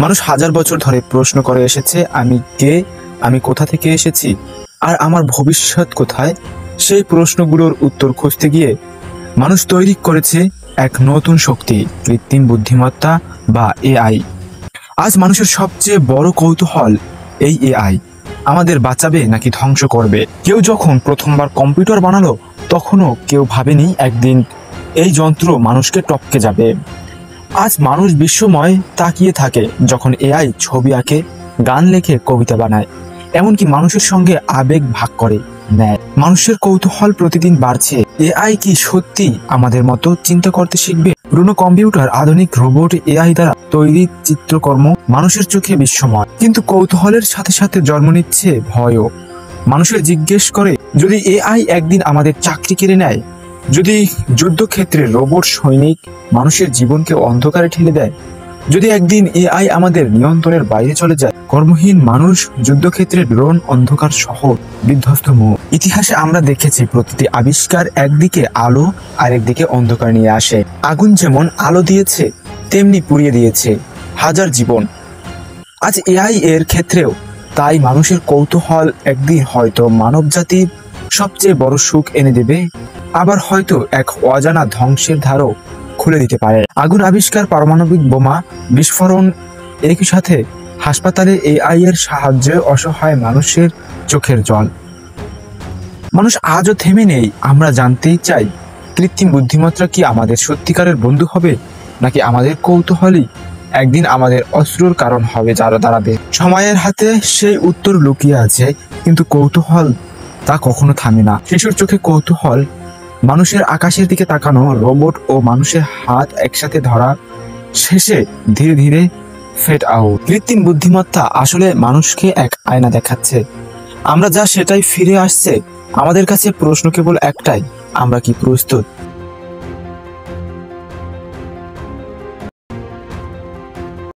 মানুষ হাজার বছর ধরে প্রশ্ন করে এসেছে, আমি কে, আমি কোথা থেকে এসেছি, আর আমার ভবিষ্যৎ কোথায়। সেই প্রশ্নগুলোর উত্তর খুঁজতে গিয়ে মানুষ তৈরি করেছে এক নতুন শক্তি, কৃত্রিম বুদ্ধিমত্তা বা এআই। আজ মানুষের সবচেয়ে বড় কৌতূহল, এই এআই আমাদের বাঁচাবে নাকি ধ্বংস করবে। কেউ যখন প্রথমবার কম্পিউটার বানালো, তখনও কেউ ভাবেনি একদিন এই যন্ত্র মানুষকে টপকে যাবে। আজ মানুষ বিস্ময় তাকিয়ে থাকে যখন এআই ছবি আঁকে, গান লেখে, কবিতা বানায়, এমনকি মানুষের সঙ্গে আবেগ ভাগ করে নেয়। মানুষের কৌতূহল প্রতিদিন বাড়ছে। এআই কি সত্যি আমাদের মতো চিন্তা করতে শিখবে? পুরনো কম্পিউটার, আধুনিক রোবট, এআই দ্বারা তৈরি চিত্রকর্ম মানুষের চোখে বিস্ময়, কিন্তু কৌতূহলের সাথে সাথে জন্ম নিচ্ছে ভয়ও। মানুষের জিজ্ঞেস করে, যদি এআই একদিন আমাদের চাকরি কেড়ে নেয়, যদি যুদ্ধক্ষেত্রে রোবট সৈনিক মানুষের জীবনকে অন্ধকারে ঠেলে দেয়, যদি একদিন এআই আমাদের নিয়ন্ত্রণের বাইরে চলে যায়, কর্মহীন মানুষ, যুদ্ধক্ষেত্রে ড্রোন, অন্ধকার শহর, বিধ্বস্ত মুখ। ইতিহাসে আমরা দেখেছি প্রতিটি আবিষ্কার একদিকে আলো আর একদিকে অন্ধকার নিয়ে আসে। আগুন যেমন আলো দিয়েছে, তেমনি পুড়িয়ে দিয়েছে হাজার জীবন। আজ এআই এর ক্ষেত্রেও তাই মানুষের কৌতূহল একদিন হয়তো মানব জাতির সবচেয়ে বড় সুখ এনে দেবে, আবার হয়তো এক অজানা ধ্বংসের ধারও খুলে দিতে পারে। আগুন আবিষ্কার, পারমাণবিক বোমা বিস্ফোরণ, একই সাথে হাসপাতালে এআই এর সাহায্যে অসহায় মানুষের চোখের জল। মানুষ আজও থেমে নেই। আমরা জানতেই চাই, কৃত্রিম বুদ্ধিমত্তা কি আমাদের সত্যিকারের বন্ধু হবে, নাকি আমাদের কৌতূহলই একদিন আমাদের অশ্রুর কারণ হবে যারা দাঁড়াবে। সময়ের হাতে সেই উত্তর লুকিয়ে আছে, কিন্তু কৌতূহল তা কখনো থামে না। শিশুর চোখে কৌতূহল, মানুষের আকাশের দিকে তাকানো, রোবট ও মানুষের হাত একসাথে ধরা, শেষে ধীরে ধীরে ফেড আউট। কৃত্রিম বুদ্ধিমত্তা আসলে মানুষকে এক আয়না দেখাচ্ছে। আমরা যা সেটাই ফিরে আসছে। আমাদের কাছে প্রশ্ন কেবল একটাই, আমরা কি প্রস্তুত?